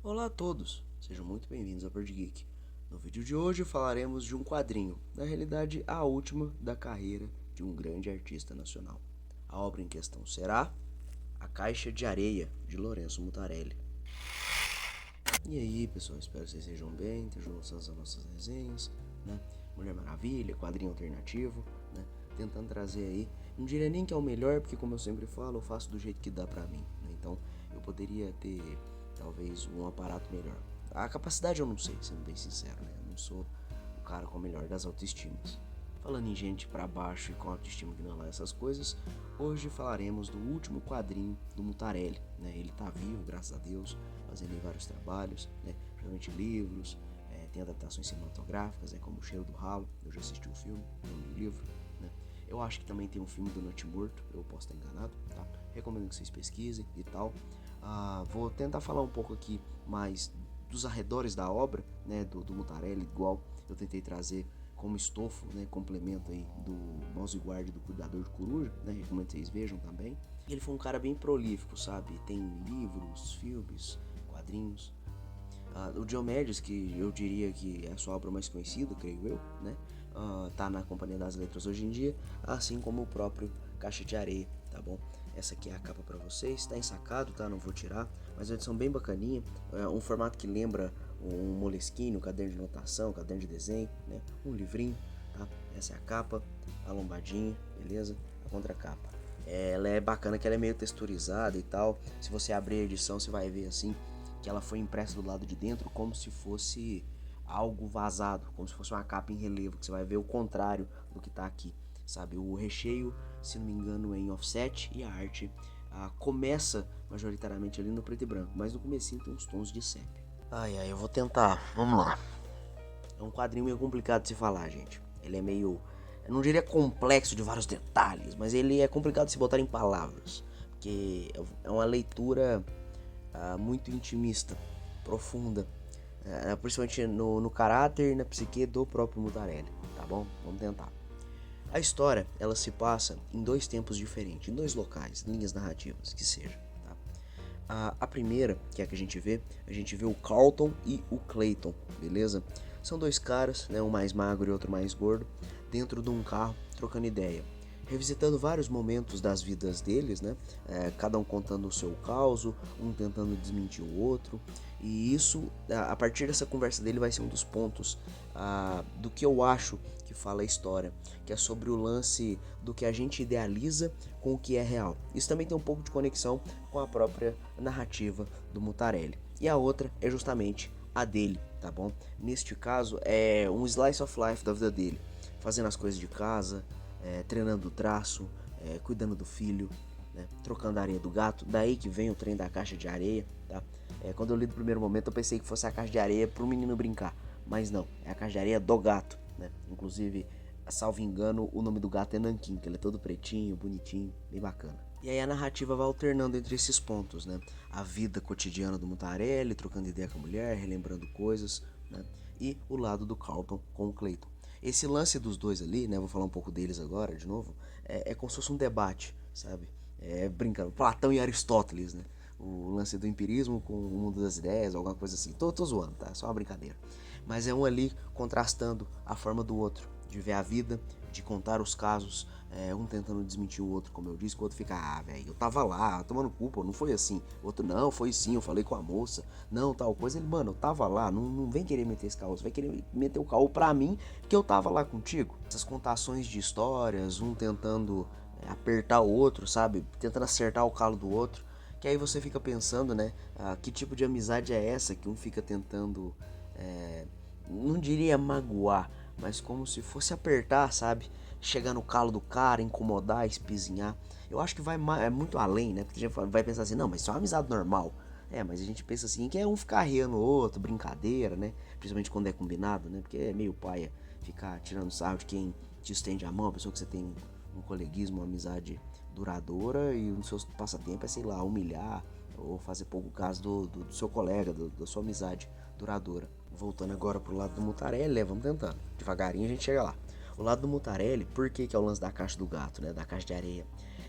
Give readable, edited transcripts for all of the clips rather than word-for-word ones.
Olá a todos, sejam muito bem-vindos ao Bird Geek. No vídeo de hoje falaremos de um quadrinho, na realidade a última da carreira de um grande artista nacional. A obra em questão será A Caixa de Areia, de Lourenço Mutarelli. E aí pessoal, espero que vocês estejam bem, estejam gostando das nossas resenhas, né? Mulher Maravilha, quadrinho alternativo, né? Tentando trazer aí, não diria nem que é o melhor, porque como eu sempre falo, eu faço do jeito que dá pra mim, né? Então eu poderia ter talvez um aparato melhor. A capacidade eu não sei, sendo bem sincero, né? Eu não sou o cara com a melhor das autoestimas. Falando em gente pra baixo e com autoestima que não é lá essas coisas, hoje falaremos do último quadrinho do Mutarelli, né? Ele tá vivo, graças a Deus, fazendo aí vários trabalhos, né? Principalmente livros, tem adaptações cinematográficas, como O Cheiro do Ralo, eu já assisti o filme, o livro, né? Eu acho que também tem um filme do Noite Morto, eu posso estar enganado, tá? Recomendo que vocês pesquisem e tal. Vou tentar falar um pouco aqui mais dos arredores da obra, né, do Mutarelli, igual eu tentei trazer como estofo, né, complemento aí do Mouse Guard do Cuidador de Coruja, né, recomendo que vocês vejam também. Ele foi um cara bem prolífico, sabe? Tem livros, filmes, quadrinhos. O Diomedes, que eu diria que é a sua obra mais conhecida, creio eu, né? Tá na Companhia das Letras hoje em dia, assim como o próprio Caixa de Areia, tá bom? Essa aqui é a capa para vocês, tá ensacado, tá? Não vou tirar, mas é uma edição bem bacaninha, um formato que lembra um Moleskine, um caderno de anotação, um caderno de desenho, né? Um livrinho, tá? Essa é a capa, a lombadinha, beleza? A contracapa. Ela é bacana que ela é meio texturizada e tal. Se você abrir a edição, você vai ver assim que ela foi impressa do lado de dentro como se fosse algo vazado, como se fosse uma capa em relevo, que você vai ver o contrário do que tá aqui, sabe? O recheio, se não me engano, é em offset e a arte começa majoritariamente ali no preto e branco, mas no comecinho tem uns tons de sépia. Eu vou tentar, vamos lá. É um quadrinho meio complicado de se falar, gente. Ele é meio, eu não diria complexo de vários detalhes, mas ele é complicado de se botar em palavras, porque é uma leitura muito intimista, profunda, principalmente no caráter e na psique do próprio Mutarelli, tá bom? Vamos tentar. A história, ela se passa em dois tempos diferentes, em dois locais, linhas narrativas, que seja. Tá? A primeira, que é a que a gente vê o Carlton e o Clayton, beleza? São dois caras, né, um mais magro e outro mais gordo, dentro de um carro, trocando ideia, revisitando vários momentos das vidas deles, né? Cada um contando o seu caos, um tentando desmentir o outro. E isso, a partir dessa conversa dele, vai ser um dos pontos do que eu acho que fala a história, que é sobre o lance do que a gente idealiza com o que é real. Isso também tem um pouco de conexão com a própria narrativa do Mutarelli. E a outra é justamente a dele, tá bom? Neste caso, é um slice of life da vida dele, fazendo as coisas de casa, treinando o traço, cuidando do filho, né, trocando a areia do gato. Daí que vem o trem da caixa de areia, tá? Quando eu li no primeiro momento eu pensei que fosse a caixa de areia para o menino brincar, mas não, é a caixa de areia do gato, né? Inclusive, salvo engano, o nome do gato é Nanquim, que ele é todo pretinho, bonitinho, bem bacana. E aí a narrativa vai alternando entre esses pontos, né? A vida cotidiana do Mutarelli, trocando ideia com a mulher, relembrando coisas, né? E o lado do Carlton com o Clayton. Esse lance dos dois ali, né? Vou falar um pouco deles agora, de novo. É como se fosse um debate, sabe? Brincando, Platão e Aristóteles, né? O lance do empirismo com o mundo das ideias, alguma coisa assim. Tô zoando, tá? É só uma brincadeira. Mas é um ali contrastando a forma do outro, de ver a vida, de contar os casos, um tentando desmentir o outro, como eu disse, que o outro fica, velho, eu tava lá, tomando culpa, não foi assim. O outro, não, foi sim, eu falei com a moça, não, tal coisa. Ele, mano, eu tava lá, não vem querer meter esse caô, você vai querer meter o caô pra mim, que eu tava lá contigo. Essas contações de histórias, um tentando apertar o outro, sabe, tentando acertar o calo do outro, que aí você fica pensando, né, que tipo de amizade é essa que um fica tentando, não diria magoar, mas como se fosse apertar, sabe? Chegar no calo do cara, incomodar, espizinhar. Eu acho que vai muito além, né? Porque a gente vai pensar assim, não, mas isso é uma amizade normal. Mas a gente pensa assim, que é um ficar riando o outro, brincadeira, né? Principalmente quando é combinado, né? Porque é meio paia ficar tirando sarro de quem te estende a mão, a pessoa que você tem um coleguismo, uma amizade duradoura e no seu passatempo é, sei lá, humilhar ou fazer pouco caso do seu colega, da sua amizade duradoura. Voltando agora pro lado do Mutarelli, vamos tentando. Devagarinho a gente chega lá. O lado do Mutarelli, por que é o lance da caixa do gato, né? Da caixa de areia.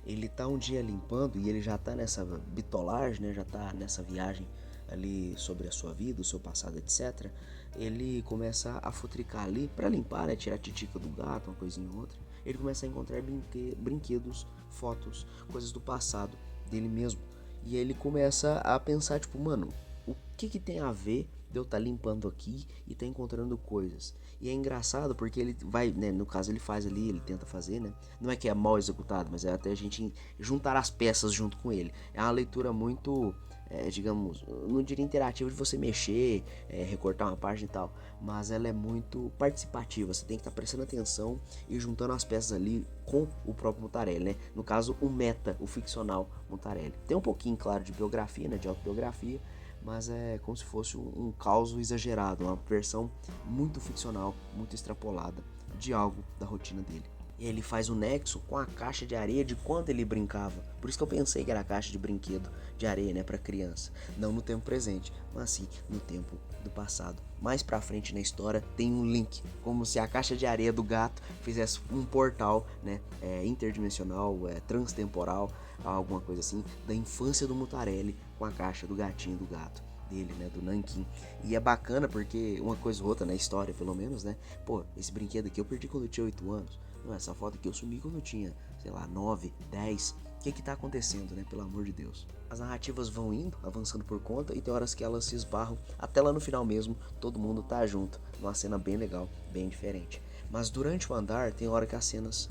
Ele tá um dia limpando e ele já tá nessa bitolagem, né? Já tá nessa viagem ali sobre a sua vida, o seu passado, etc., ele começa a futricar ali pra limpar, né, tirar a titica do gato, uma coisinha ou outra. Ele começa a encontrar brinquedos, fotos, coisas do passado dele mesmo. E ele começa a pensar, tipo, mano, o que tem a ver de eu estar limpando aqui e tá encontrando coisas? E é engraçado porque ele vai, né, no caso ele faz ali, ele tenta fazer, né? Não é que é mal executado, mas é até a gente juntar as peças junto com ele. É uma leitura muito, digamos, não diria interativa de você mexer, recortar uma página e tal, mas ela é muito participativa. Você tem que estar prestando atenção e juntando as peças ali com o próprio Mutarelli, né? No caso, o meta, o ficcional Mutarelli. Tem um pouquinho, claro, de biografia, né, de autobiografia, mas é como se fosse um caos exagerado, uma versão muito ficcional, muito extrapolada de algo da rotina dele. E ele faz um nexo com a caixa de areia de quando ele brincava. Por isso que eu pensei que era a caixa de brinquedo de areia, né, para criança. Não no tempo presente, mas sim no tempo do passado. Mais pra frente na história tem um link, como se a caixa de areia do gato fizesse um portal, né, interdimensional, transtemporal, alguma coisa assim, da infância do Mutarelli com a caixa do gatinho do gato dele, né, do Nanquim. E é bacana porque uma coisa ou outra na história, pelo menos, né, pô, esse brinquedo aqui eu perdi quando eu tinha 8 anos. Não, essa foto aqui eu sumi quando eu tinha, sei lá, 9, 10. O que tá acontecendo, né? Pelo amor de Deus. As narrativas vão indo, avançando por conta, e tem horas que elas se esbarram. Até lá no final mesmo, todo mundo tá junto. Numa cena bem legal, bem diferente. Mas durante o andar, tem hora que as cenas,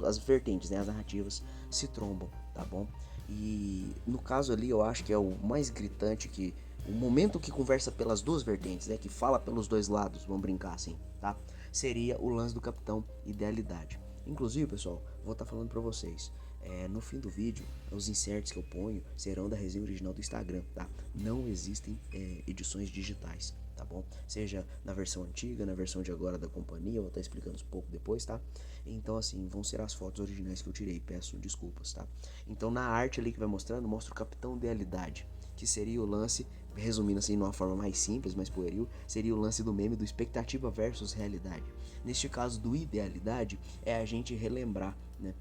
as vertentes, né? As narrativas se trombam, tá bom? E no caso ali, eu acho que é o mais gritante, que o momento que conversa pelas duas vertentes, né? Que fala pelos dois lados, vamos brincar assim, tá? Seria o lance do Capitão Idealidade. Inclusive, pessoal, vou estar falando para vocês. No fim do vídeo, os inserts que eu ponho serão da resenha original do Instagram, tá? Não existem edições digitais, tá bom? Seja na versão antiga, na versão de agora da companhia, eu vou estar explicando um pouco depois, tá? Então, assim, vão ser as fotos originais que eu tirei, peço desculpas, tá? Então, na arte ali que vai mostrando, mostra o Capitão Idealidade, que seria o lance, resumindo assim de uma forma mais simples, mais pueril, seria o lance do meme do expectativa versus realidade. Neste caso do idealidade, é a gente relembrar, né?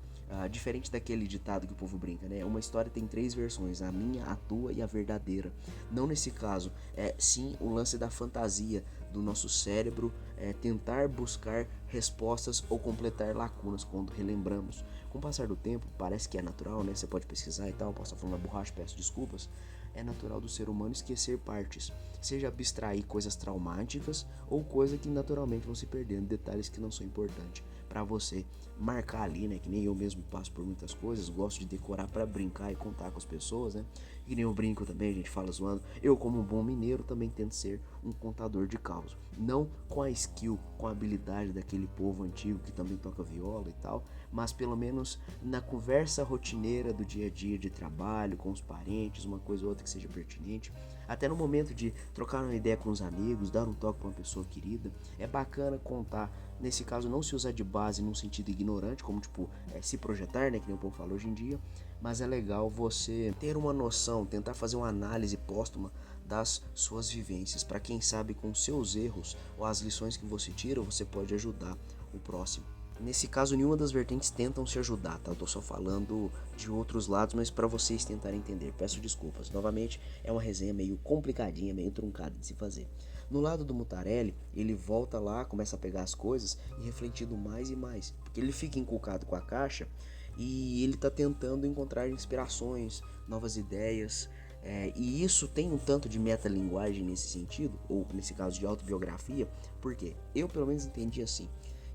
Diferente daquele ditado que o povo brinca, né? Uma história tem 3 versões, a minha, a tua e a verdadeira. Não nesse caso, sim o lance da fantasia do nosso cérebro, tentar buscar respostas ou completar lacunas quando relembramos. Com o passar do tempo, parece que é natural, né? Você pode pesquisar e tal, posso estar falando borracha, peço desculpas. É natural do ser humano esquecer partes, seja abstrair coisas traumáticas ou coisas que naturalmente vão se perdendo, detalhes que não são importantes para você marcar ali, né? Que nem eu mesmo passo por muitas coisas, gosto de decorar para brincar e contar com as pessoas, né? Que nem eu brinco também, a gente fala zoando. Eu, como um bom mineiro, também tento ser um contador de causos, não com a skill, com a habilidade daquele povo antigo que também toca viola e tal, mas pelo menos na conversa rotineira do dia a dia de trabalho, com os parentes, uma coisa ou outra que seja pertinente, até no momento de trocar uma ideia com os amigos, dar um toque para uma pessoa querida, é bacana contar. Nesse caso, não se usa de base num sentido ignorante, como tipo, se projetar, né, que nem o povo fala hoje em dia, mas é legal você ter uma noção, tentar fazer uma análise póstuma das suas vivências, para quem sabe com seus erros ou as lições que você tira, você pode ajudar o próximo. Nesse caso, nenhuma das vertentes tentam se ajudar, tá? Eu tô só falando de outros lados, mas para vocês tentarem entender. Peço desculpas. Novamente, é uma resenha meio complicadinha, meio truncada de se fazer. No lado do Mutarelli, ele volta lá, começa a pegar as coisas e refletindo mais e mais. Porque ele fica inculcado com a caixa e ele tá tentando encontrar inspirações, novas ideias. E isso tem um tanto de metalinguagem nesse sentido, ou nesse caso de autobiografia, porque eu pelo menos entendi assim,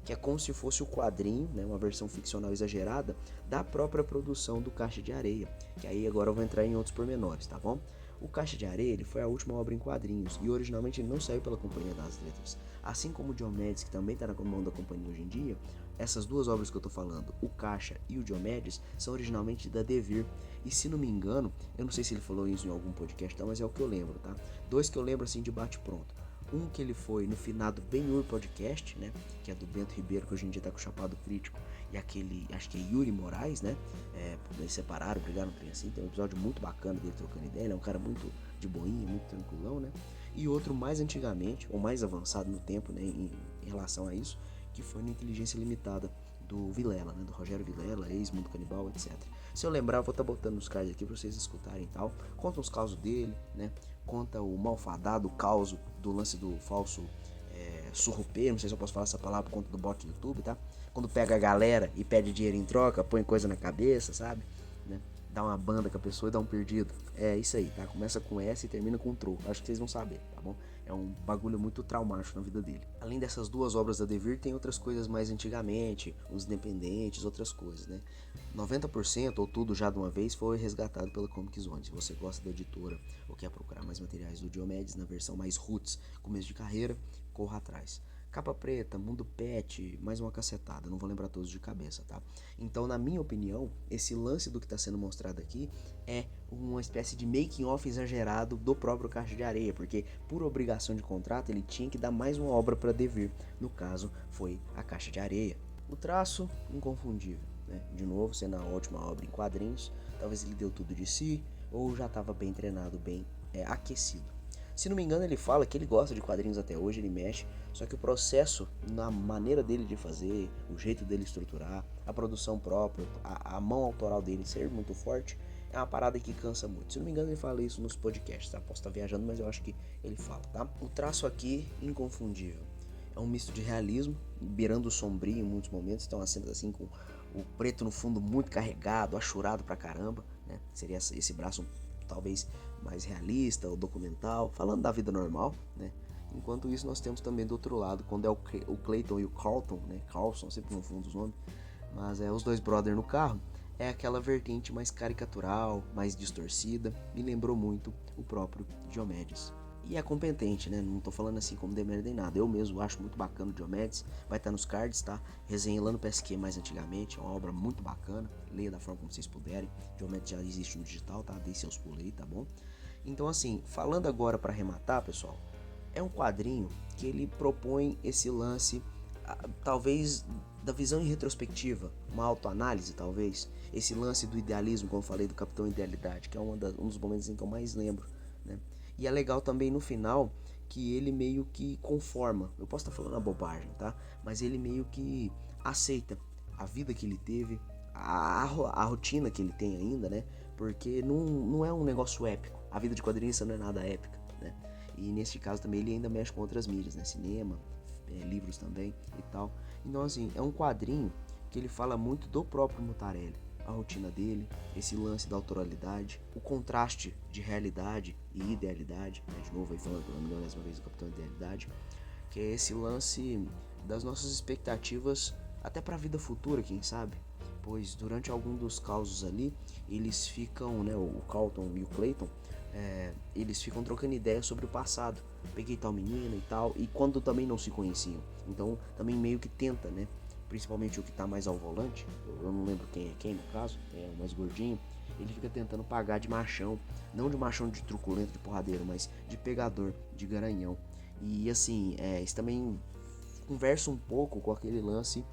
que é como se fosse o quadrinho, né, uma versão ficcional exagerada da própria produção do Caixa de Areia, que aí agora eu vou entrar em outros pormenores, tá bom? O Caixa de Areia ele foi a última obra em quadrinhos e originalmente ele não saiu pela Companhia das Letras. Assim como o Diomedes, que também está na mão da companhia hoje em dia, essas duas obras que eu tô falando, o Caixa e o Diomedes, são originalmente da Devir. E se não me engano, eu não sei se ele falou isso em algum podcast, mas é o que eu lembro, tá? Dois que eu lembro assim de bate-pronto. Um que ele foi no finado Ben-Hur Podcast, né? Que é do Bento Ribeiro, que hoje em dia tá com o Chapado Crítico. E aquele, acho que é Yuri Moraes, né? Eles separaram, brigaram um trem assim. Tem um episódio muito bacana dele trocando ideia. Ele é um cara muito de boinha, muito tranquilão, né? E outro mais antigamente, ou mais avançado no tempo, né? Em relação a isso, que foi no Inteligência Limitada, do Vilela, né? Do Rogério Vilela, ex-Mundo Canibal, etc. Se eu lembrar, eu vou estar botando nos cards aqui pra vocês escutarem e tal. Conta os causos dele, né? Conta o malfadado caos do lance do falso surrupeiro, não sei se eu posso falar essa palavra por conta do bot do YouTube, tá? Quando pega a galera e pede dinheiro em troca, põe coisa na cabeça, sabe? Né? Dá uma banda com a pessoa e dá um perdido. É isso aí, tá? Começa com S e termina com tro. Acho que vocês vão saber, tá bom? É um bagulho muito traumático na vida dele. Além dessas duas obras da Devir, tem outras coisas mais antigamente, os Independentes, outras coisas, né? 90% ou tudo já de uma vez foi resgatado pela Comic Zone. Se você gosta da editora ou quer procurar mais materiais do Diomedes na versão mais roots, começo de carreira, corra atrás. Capa Preta, Mundo Pet, mais uma cacetada, não vou lembrar todos de cabeça, tá? Então, na minha opinião, esse lance do que está sendo mostrado aqui é uma espécie de making-off exagerado do próprio Caixa de Areia, porque por obrigação de contrato ele tinha que dar mais uma obra para Devir, no caso foi a Caixa de Areia. O traço, inconfundível, né? De novo, sendo a ótima obra em quadrinhos, talvez ele deu tudo de si, ou já estava bem treinado, bem aquecido. Se não me engano, ele fala que ele gosta de quadrinhos até hoje, ele mexe, só que o processo, na maneira dele de fazer, o jeito dele estruturar, a produção própria, a mão autoral dele ser muito forte, é uma parada que cansa muito. Se não me engano, ele fala isso nos podcasts, tá? Posso estar viajando, mas eu acho que ele fala, tá? O traço aqui, inconfundível. É um misto de realismo, beirando o sombrio em muitos momentos, então as cenas assim com o preto no fundo muito carregado, achurado pra caramba, né? Seria esse braço talvez mais realista ou documental, falando da vida normal, né? Enquanto isso nós temos também do outro lado, quando é o Clayton e o Carlton, né? Carlson, sempre confundo os nomes, mas é os dois brothers no carro, é aquela vertente mais caricatural, mais distorcida, me lembrou muito o próprio Diomedes. E é competente, né? Não tô falando assim como demérito nem nada. Eu mesmo acho muito bacana o Diomedes. Vai estar nos cards, tá? Resenhei lá no PSQ mais antigamente. É uma obra muito bacana. Leia da forma como vocês puderem. Diomedes já existe no digital, tá? Dei seus pulos aí, tá bom? Então, assim, falando agora para arrematar, pessoal, é um quadrinho que ele propõe esse lance, talvez da visão em retrospectiva, uma autoanálise, talvez. Esse lance do idealismo, como eu falei, do Capitão Idealidade, que é um dos momentos em que eu mais lembro, né? E é legal também no final que ele meio que conforma. Eu posso estar falando uma bobagem, tá? Mas ele meio que aceita a vida que ele teve, a rotina que ele tem ainda, né? Porque não é um negócio épico. A vida de quadrinista não é nada épica, né? E nesse caso também ele ainda mexe com outras mídias, né? Cinema, livros também e tal. Então assim, é um quadrinho que ele fala muito do próprio Mutarelli. A rotina dele, esse lance da autoralidade, o contraste de realidade e idealidade, né? De novo aí falando pela milionésima vez do Capitão Idealidade, que é esse lance das nossas expectativas até para a vida futura, quem sabe? Pois durante algum dos causos ali, eles ficam, né, o Carlton e o Clayton, eles ficam trocando ideias sobre o passado. Peguei tal menina e tal, e quando também não se conheciam. Então também meio que tenta, né? Principalmente o que tá mais ao volante, eu não lembro quem é quem no caso, é o mais gordinho, ele fica tentando pagar de machão, não de machão de truculento, de porradeiro, mas de pegador, de garanhão. E assim, isso também conversa um pouco com aquele lance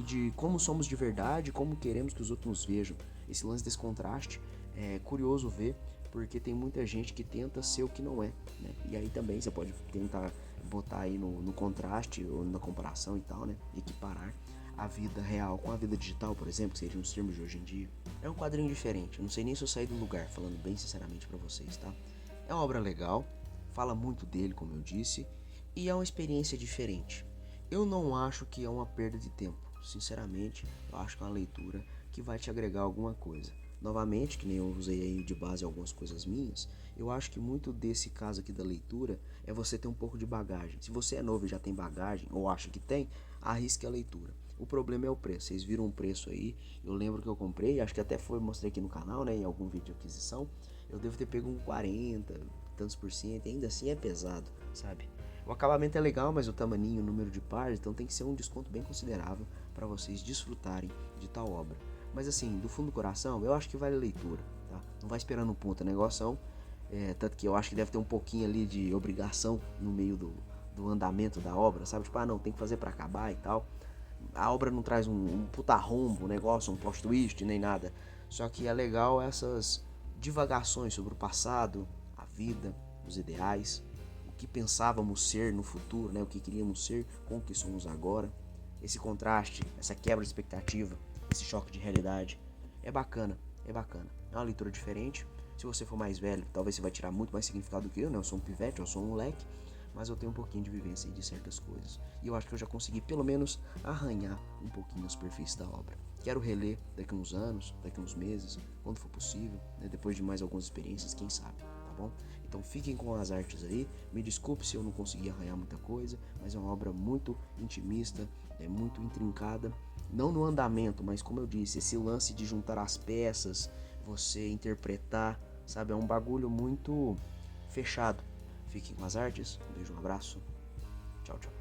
de como somos de verdade, como queremos que os outros nos vejam. Esse lance desse contraste é curioso ver, porque tem muita gente que tenta ser o que não é, né? E aí também você pode tentar botar aí no contraste ou na comparação e tal, né? Equiparar a vida real com a vida digital, por exemplo, que seriam os termos de hoje em dia. É um quadrinho diferente, eu não sei nem se eu saí do lugar, falando bem sinceramente pra vocês, tá? É uma obra legal, fala muito dele, como eu disse, e é uma experiência diferente. Eu não acho que é uma perda de tempo, sinceramente, eu acho que é uma leitura que vai te agregar alguma coisa. Novamente, que nem eu usei aí de base algumas coisas minhas, eu acho que muito desse caso aqui da leitura é você ter um pouco de bagagem. Se você é novo e já tem bagagem, ou acha que tem, arrisque a leitura. O problema é o preço. Vocês viram um preço aí, eu lembro que eu comprei, acho que até mostrei aqui no canal, né, em algum vídeo de aquisição, eu devo ter pego um 40, tantos por cento, ainda assim é pesado, sabe? O acabamento é legal, mas o tamaninho, o número de páginas, então tem que ser um desconto bem considerável para vocês desfrutarem de tal obra. Mas assim, do fundo do coração, eu acho que vale a leitura, tá? Não vai esperando um ponto, é negoção. Tanto que eu acho que deve ter um pouquinho ali de obrigação no meio do andamento da obra, sabe? Tipo, não, tem que fazer para acabar e tal. A obra não traz um puta rombo, um negócio, um plot twist, nem nada. Só que é legal essas divagações sobre o passado, a vida, os ideais, o que pensávamos ser no futuro, né? O que queríamos ser com o que somos agora. esse contraste, essa quebra de expectativa, esse choque de realidade. É bacana, é bacana. É uma leitura diferente. Se você for mais velho, talvez você vai tirar muito mais significado do que eu, né? Eu sou um pivete, eu sou um moleque, mas eu tenho um pouquinho de vivência de certas coisas. E eu acho que eu já consegui, pelo menos, arranhar um pouquinho a superfície da obra. Quero reler daqui uns anos, daqui uns meses, quando for possível, né? Depois de mais algumas experiências, quem sabe, tá bom? Então fiquem com as artes aí. Me desculpe se eu não consegui arranhar muita coisa, mas é uma obra muito intimista, é muito intrincada. Não no andamento, mas como eu disse, esse lance de juntar as peças, você interpretar, sabe? É um bagulho muito fechado. Fiquem com as artes. Um beijo, um abraço. Tchau, tchau.